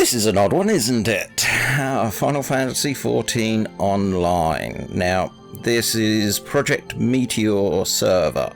This is an odd one, isn't it? Final Fantasy XIV Online. Now, this is Project Meteor server.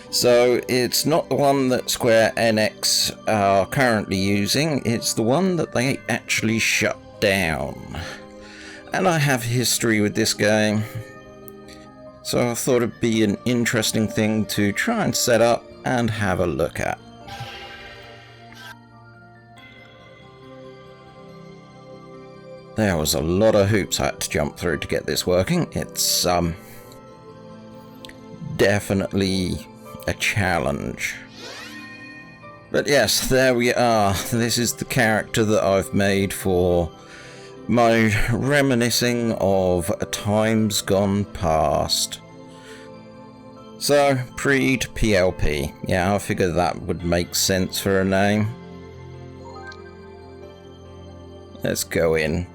So, it's not the one that Square Enix are currently using, it's the one that they actually shut down. And I have history with this game, so I thought it'd be an interesting thing to try and set up and have a look at. There was a lot of hoops I had to jump through to get this working. It's definitely a challenge. But yes, there we are. This is the character that I've made for my reminiscing of times gone past. So, pre to PLP. Yeah, I figured that would make sense for a name. Let's go in.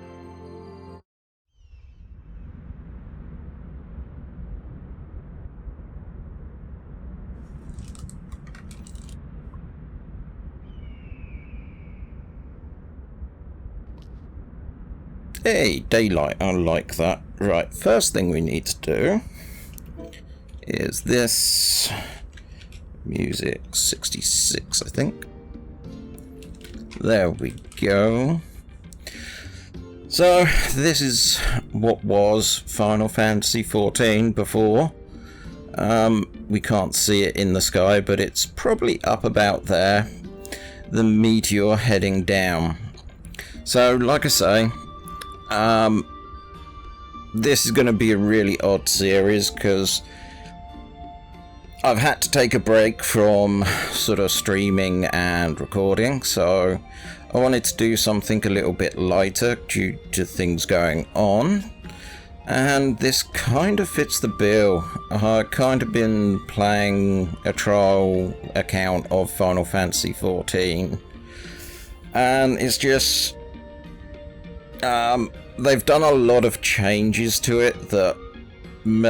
Hey, daylight, I like that. Right, first thing we need to do is this. Music 66, I think. There we go. So, this is what was Final Fantasy XIV before. We can't see it in the sky, but it's probably up about there. The meteor heading down. So, like I say, this is going to be a really odd series because I've had to take a break from sort of streaming and recording, so I wanted to do something a little bit lighter due to things going on, and this kind of fits the bill. I've kind of been playing a trial account of Final Fantasy XIV, and it's just they've done a lot of changes to it that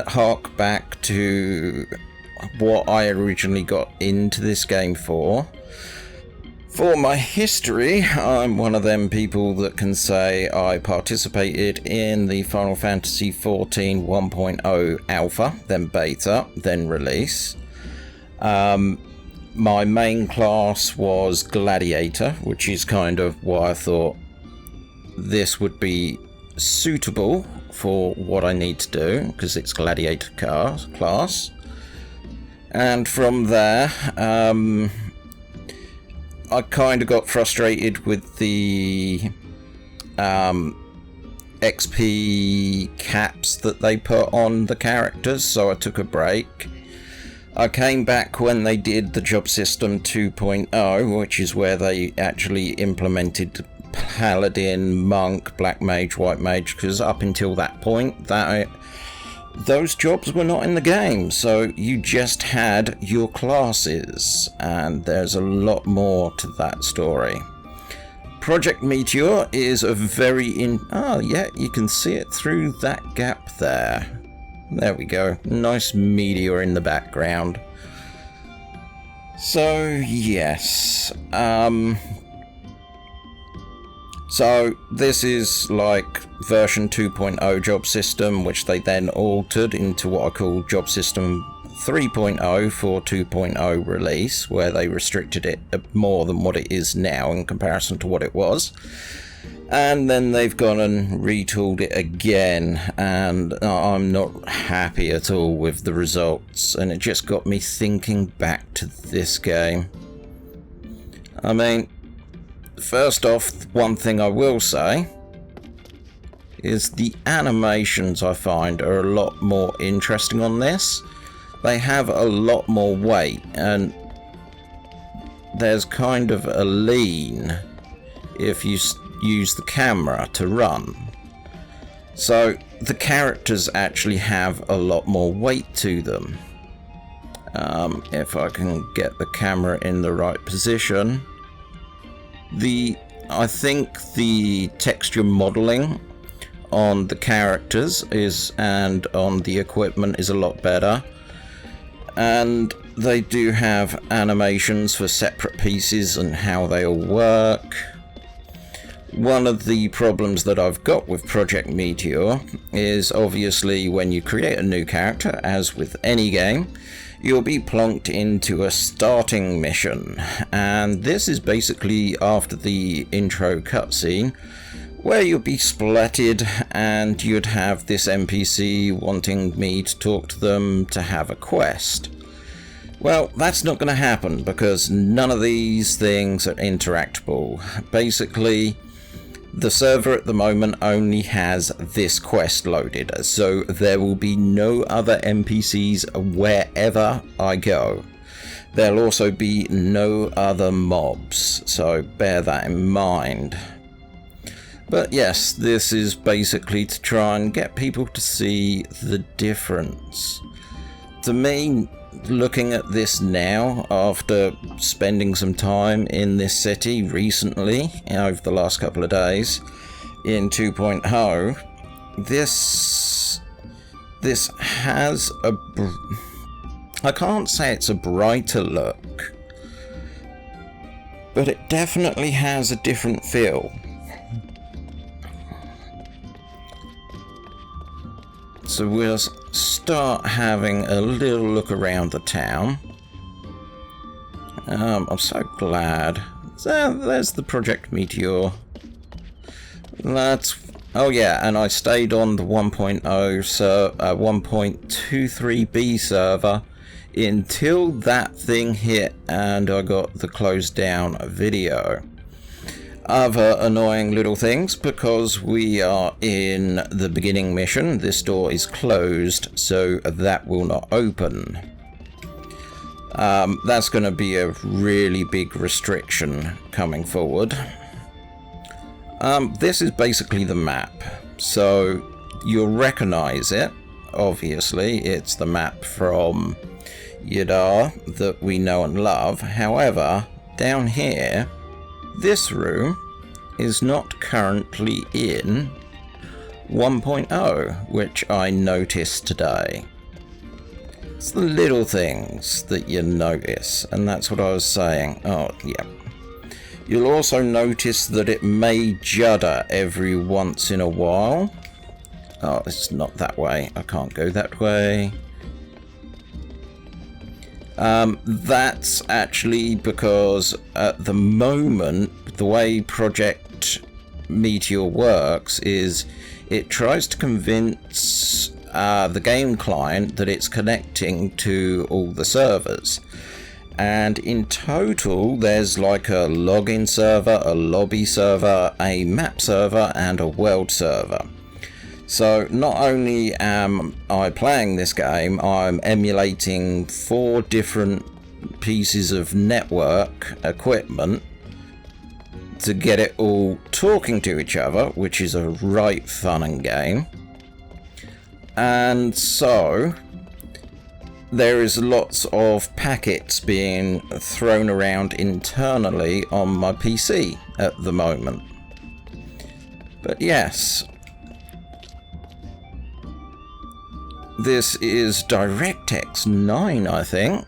hark back to what I originally got into this game for. For my history, I'm one of them people that can say I participated in the Final Fantasy XIV 1.0 alpha, then beta, then release. My main class was Gladiator, which is kind of why I thought this would be suitable for what I need to do, because it's Gladiator class. And from there, I kind of got frustrated with the XP caps that they put on the characters, so I took a break. I came back when they did the job system 2.0, which is where they actually implemented Paladin, Monk, Black Mage, White Mage, because up until that point, those jobs were not in the game, so you just had your classes, and there's a lot more to that story. Project Meteor is a very yeah, you can see it through that gap there. There we go, nice meteor in the background. So, yes, so this is like version 2.0 job system, which they then altered into what I call job system 3.0 for 2.0 release, where they restricted it more than what it is now in comparison to what it was. And then they've gone and retooled it again, and I'm not happy at all with the results, and it just got me thinking back to this game. I mean, first off, one thing I will say is the animations I find are a lot more interesting on this. They have a lot more weight, and there's kind of a lean if you use the camera to run. So the characters actually have a lot more weight to them. If I can get the camera in the right position. I think the texture modeling on the characters and on the equipment is a lot better, and they do have animations for separate pieces and how they all work. One of the problems that I've got with Project Meteor is obviously when you create a new character, as with any game, you'll be plonked into a starting mission, and this is basically after the intro cutscene, where you'll be splatted and you'd have this NPC wanting me to talk to them to have a quest. Well, that's not going to happen because none of these things are interactable. Basically, the server at the moment only has this quest loaded, so there will be no other NPCs wherever I go. There'll also be no other mobs, so bear that in mind. But yes, this is basically to try and get people to see the difference. To me, looking at this now, after spending some time in this city recently, over the last couple of days, in 2.0, this has I can't say it's a brighter look, but it definitely has a different feel. So we'll start having a little look around the town. I'm so glad. There's the Project Meteor. Oh yeah, and I stayed on the 1.23b server until that thing hit and I got the closed down video. Other annoying little things, because we are in the beginning mission, this door is closed, so that will not open. That's going to be a really big restriction coming forward. This is basically the map, so you'll recognize it. Obviously, it's the map from Ul'dah that we know and love. However, down here, this room is not currently in 1.0, which I noticed today. It's the little things that you notice, and that's what I was saying. Oh, yeah. You'll also notice that it may judder every once in a while. Oh, it's not that way. I can't go that way. That's actually because at the moment, the way Project Meteor works is it tries to convince the game client that it's connecting to all the servers. And in total, there's like a login server, a lobby server, a map server, and a world server. So not only am I playing this game, I'm emulating 4 different pieces of network equipment to get it all talking to each other, which is a right fun and game. And so there is lots of packets being thrown around internally on my PC at the moment. But yes, this is DirectX 9, I think,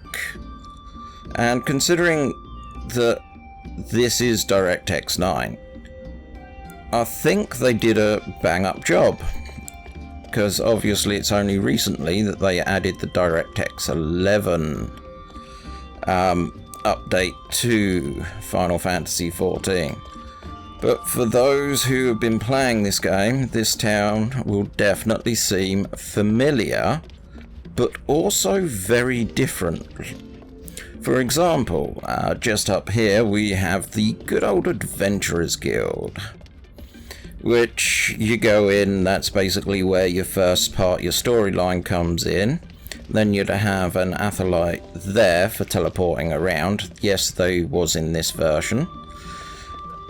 and considering that this is DirectX 9, I think they did a bang-up job, because obviously it's only recently that they added the DirectX 11 update to Final Fantasy XIV. But for those who have been playing this game, this town will definitely seem familiar, but also very different. For example, just up here we have the good old Adventurers Guild, which you go in, that's basically where your first part, your storyline comes in. Then you'd have an Athelite there for teleporting around. Yes, they was in this version.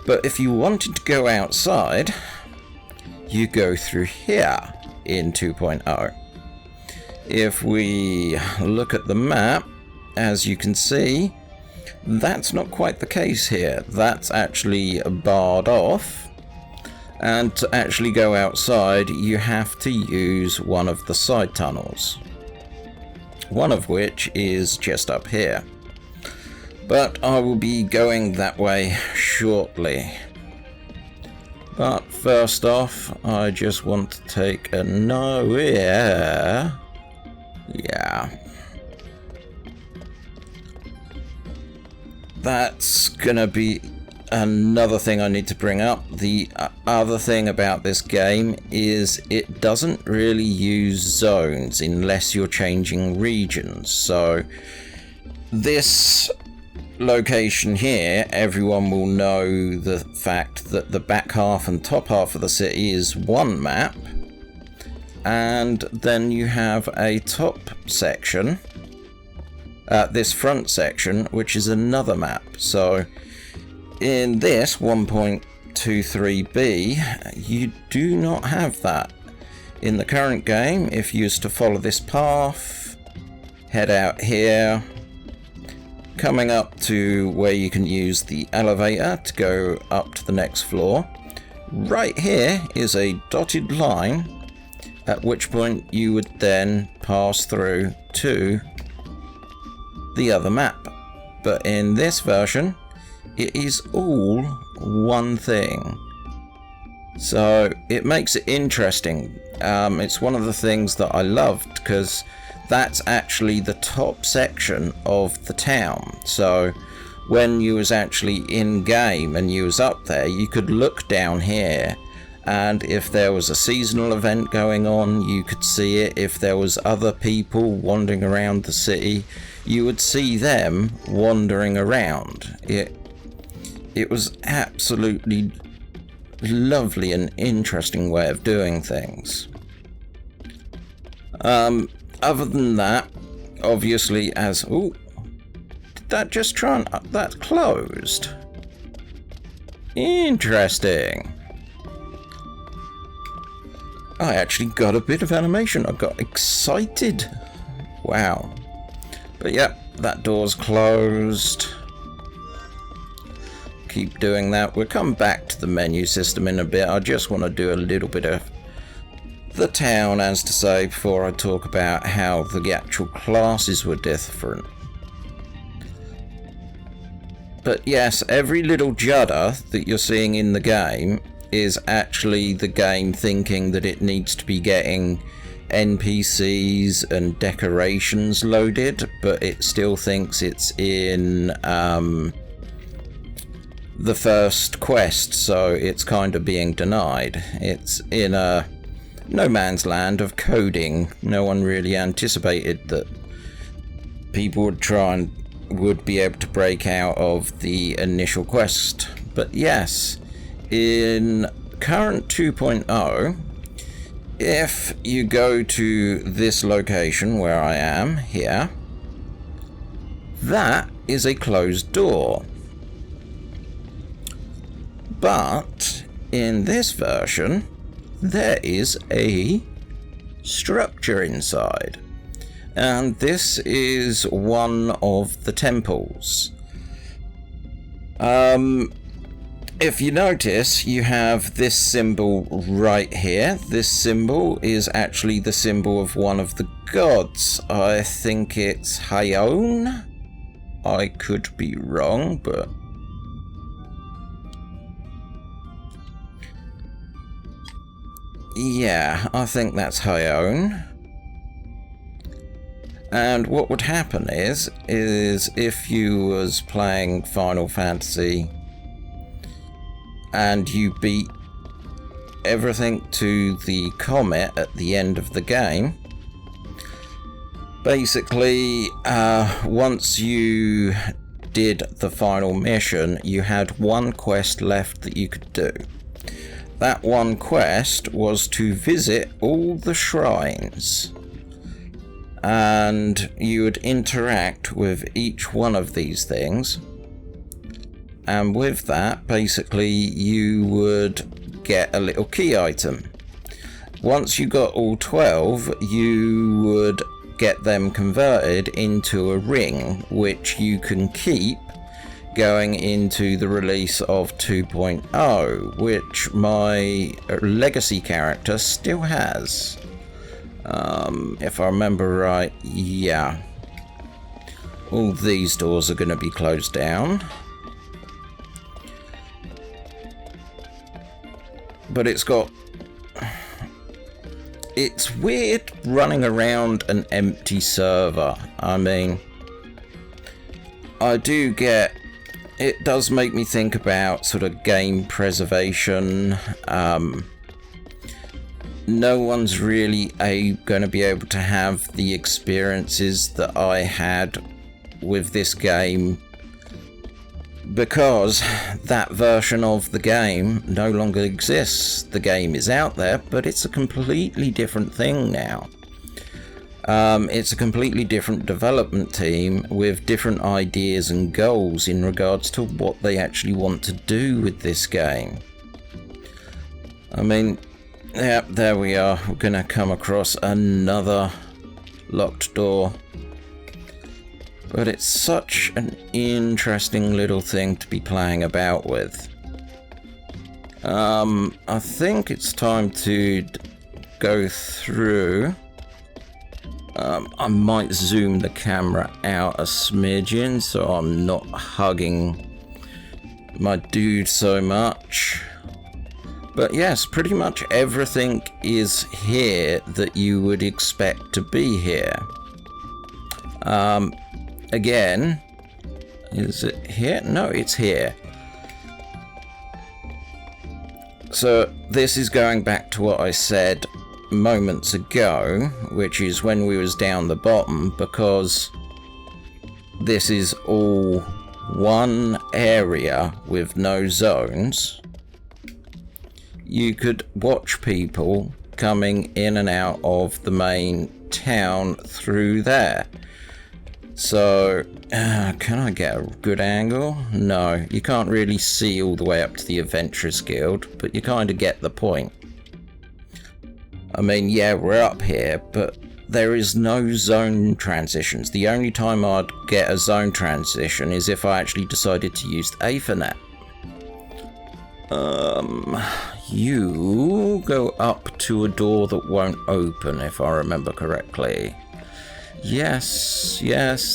But if you wanted to go outside, you go through here in 2.0. If we look at the map, as you can see, that's not quite the case here. That's actually barred off. And to actually go outside, you have to use one of the side tunnels. One of which is just up here. But I will be going that way shortly. But first off, I just want to take a yeah. That's gonna be another thing I need to bring up. The other thing about this game is it doesn't really use zones unless you're changing regions. So this location here, everyone will know the fact that the back half and top half of the city is one map, and then you have a top section, this front section, which is another map. So in this 1.23b, you do not have that. In the current game, if you used to follow this path, head out here, coming up to where you can use the elevator to go up to the next floor, right here is a dotted line, at which point you would then pass through to the other map. But in this version, it is all one thing. So it makes it interesting. It's one of the things that I loved, because that's actually the top section of the town. So when you was actually in game and you was up there, you could look down here, and if there was a seasonal event going on, you could see it. If there was other people wandering around the city, you would see them wandering around. It was absolutely lovely and interesting way of doing things. Other than that, obviously, as... Ooh, did that just try and... that closed. Interesting. I actually got a bit of animation. I got excited. Wow. But yep, that door's closed. Keep doing that. We'll come back to the menu system in a bit. I just want to do a little bit of the town, as to say, before I talk about how the actual classes were different. But yes, every little judder that you're seeing in the game is actually the game thinking that it needs to be getting NPCs and decorations loaded, but it still thinks it's in the first quest, so it's kind of being denied. It's in a no man's land of coding. No one really anticipated that people would be able to break out of the initial quest. But yes, in current 2.0, if you go to this location where I am here, that is a closed door. But in this version, there is a structure inside, and this is one of the temples. If you notice, you have this symbol right here. This symbol is actually the symbol of one of the gods. I think it's Hayon. I could be wrong, but yeah, I think that's Hayon. And what would happen is if you was playing Final Fantasy and you beat everything to the comet at the end of the game, basically, once you did the final mission, you had one quest left that you could do. That one quest was to visit all the shrines, and you would interact with each one of these things, and with that, basically, you would get a little key item. Once you got all 12, you would get them converted into a ring, which you can keep going into the release of 2.0, which my legacy character still has. If I remember right, yeah. All these doors are going to be closed down. but it's weird running around an empty server. I mean, I do get, it does make me think about sort of game preservation. No one's really going to be able to have the experiences that I had with this game, because that version of the game no longer exists. The game is out there, but it's a completely different thing now. It's a completely different development team with different ideas and goals in regards to what they actually want to do with this game. I mean, yeah, there we are. We're gonna come across another locked door. But it's such an interesting little thing to be playing about with. I think it's time to go through. I might zoom the camera out a smidgen so I'm not hugging my dude so much. But yes, pretty much everything is here that you would expect to be here. Again, is it here? No, it's here. So this is going back to what I said moments ago, which is when we was down the bottom, because this is all one area with no zones. You could watch people coming in and out of the main town through there. So, can I get a good angle? No, you can't really see all the way up to the Adventurers Guild, but you kind of get the point. I mean, yeah, we're up here, but there is no zone transitions. The only time I'd get a zone transition is if I actually decided to use the Ethernet. You go up to a door that won't open, if I remember correctly. Yes,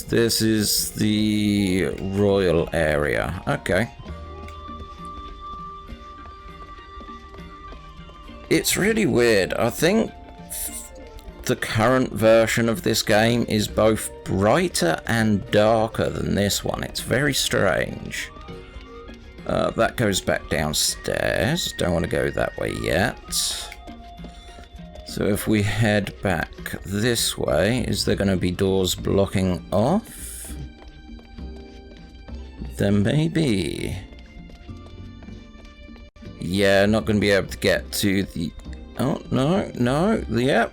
this is the royal area. Okay. It's really weird. I think the current version of this game is both brighter and darker than this one. It's very strange. That goes back downstairs. Don't want to go that way yet. So if we head back this way, is there going to be doors blocking off? There may be. Yeah, not going to be able to get to the... Oh, no, yep.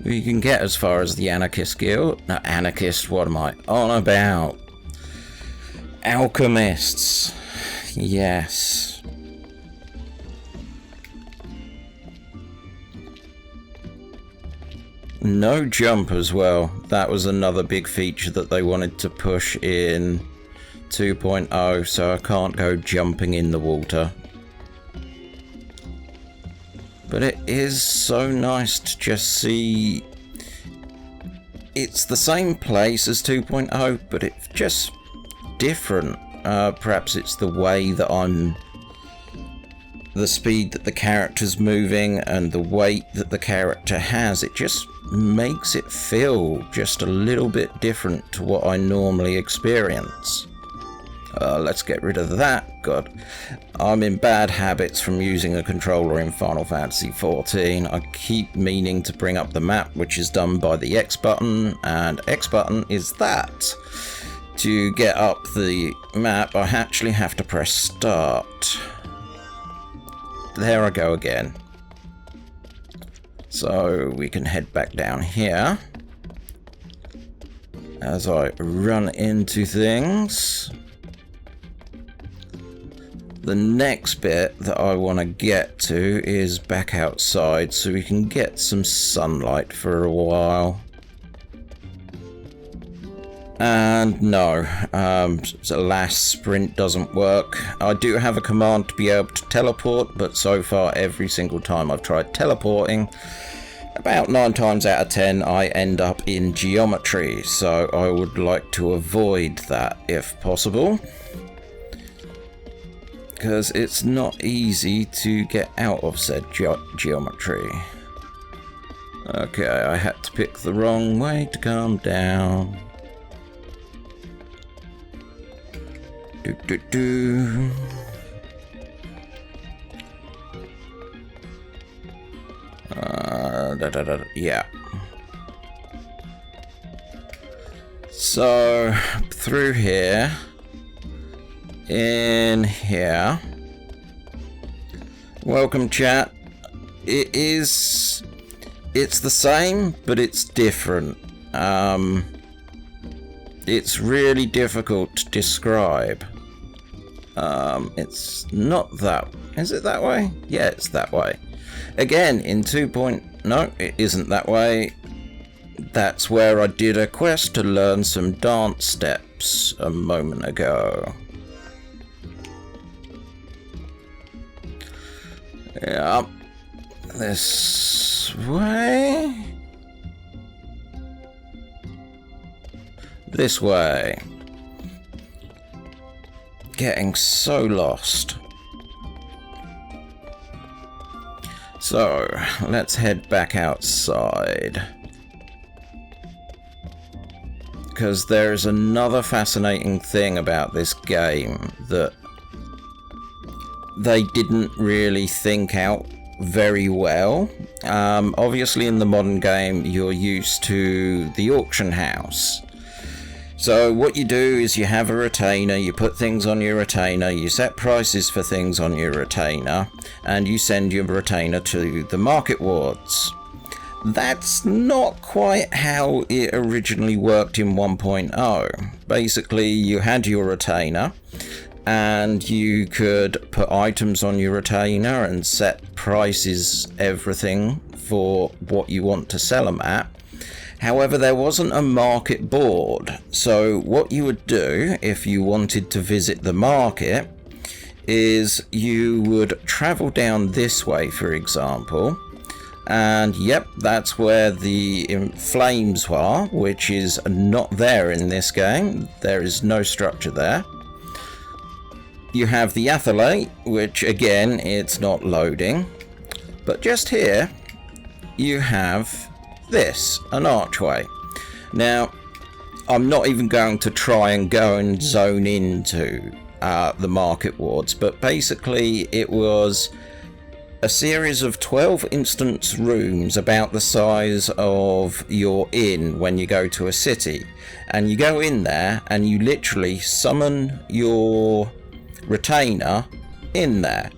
We can get as far as the Anarchist Guild. No, Anarchist, what am I on about? Alchemists. Yes. No jump as well. That was another big feature that they wanted to push in 2.0, so I can't go jumping in the water. But it is so nice to just see. It's the same place as 2.0, but it's just different. Perhaps it's the way that the speed that the character's moving and the weight that the character has. It just makes it feel just a little bit different to what I normally experience. Let's get rid of that. God, I'm in bad habits from using a controller in Final Fantasy XIV. I keep meaning to bring up the map, which is done by the X button, and X button is that. To get up the map, I actually have to press start. There I go again. So we can head back down here as I run into things. The next bit that I want to get to is back outside so we can get some sunlight for a while. And no, alas, sprint doesn't work. I do have a command to be able to teleport, but so far every single time I've tried teleporting, about 9 times out of 10 I end up in geometry, so I would like to avoid that if possible. because it's not easy to get out of said geometry. Okay, I had to pick the wrong way to come down. Yeah. So, through here, in here. Welcome, chat. It's the same, but it's different. It's really difficult to describe. It's not that... Is it that way? Yeah, it's that way. Again, in 2. No, it isn't that way. That's where I did a quest to learn some dance steps a moment ago. Yeah. This way? This way. Getting so lost. So, let's head back outside. Because there's another fascinating thing about this game that they didn't really think out very well. Obviously in the modern game you're used to the auction house. So what you do is you have a retainer, you put things on your retainer, you set prices for things on your retainer, and you send your retainer to the market wards. That's not quite how it originally worked in 1.0. Basically, you had your retainer, and you could put items on your retainer and set prices, everything, for what you want to sell them at. However, there wasn't a market board, so what you would do if you wanted to visit the market is you would travel down this way, for example, and yep, that's where the flames are, which is not there in this game. There is no structure there. You have the athelate, which again, it's not loading, but just here you have this, an archway. Now, I'm not even going to try and go and zone into the market wards, but basically it was a series of 12 instance rooms about the size of your inn when you go to a city, and you go in there and you literally summon your retainer in there,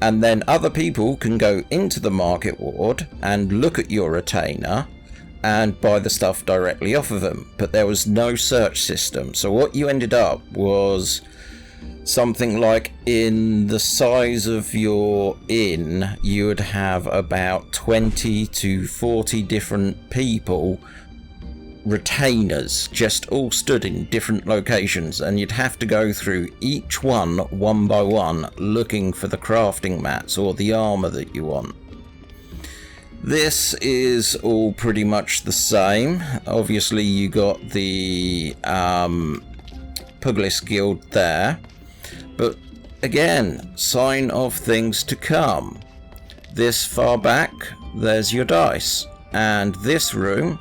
and then other people can go into the market ward and look at your retainer and buy the stuff directly off of them. But there was no search system, so what you ended up was something like, in the size of your inn, you would have about 20 to 40 different people, retainers, just all stood in different locations, and you'd have to go through each one by one looking for the crafting mats or the armor that you want. This is all pretty much the same. Obviously you got the Puglis Guild there, but again, sign of things to come. This far back, there's your dice, and this room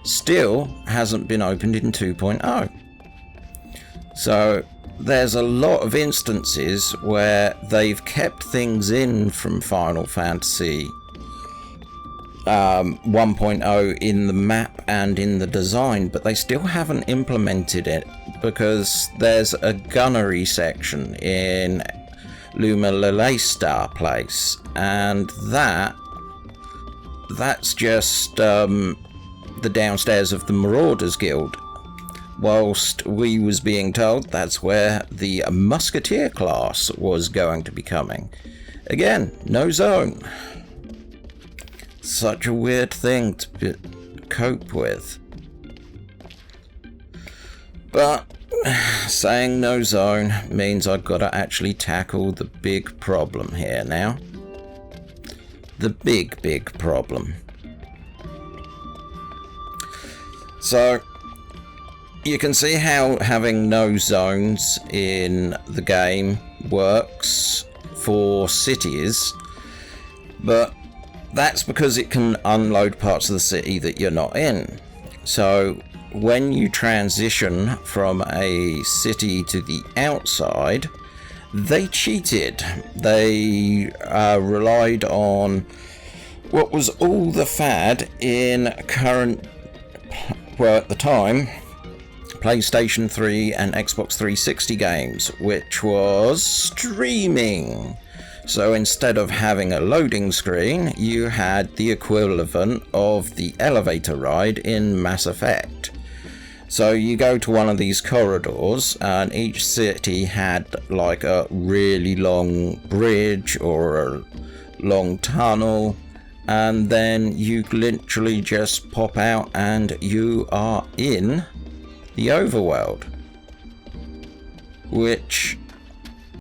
still hasn't been opened in 2.0. So there's a lot of instances where they've kept things in from Final Fantasy 1.0 in the map and in the design, but they still haven't implemented it, because there's a gunnery section in Ul'dah place, and that's just the downstairs of the Marauders Guild, whilst we was being told that's where the Musketeer class was going to be coming. Again, no zone. Such a weird thing to cope with. But saying no zone means I've got to actually tackle the big problem here now. The big problem. So, you can see how having no zones in the game works for cities, but that's because it can unload parts of the city that you're not in. So when you transition from a city to the outside, they cheated. They relied on what was all the fad in current, well, at the time, PlayStation 3 and Xbox 360 games, which was streaming. So instead of having a loading screen, you had the equivalent of the elevator ride in Mass Effect. So you go to one of these corridors, and each city had like a really long bridge or a long tunnel, and then you literally just pop out and you are in the overworld, which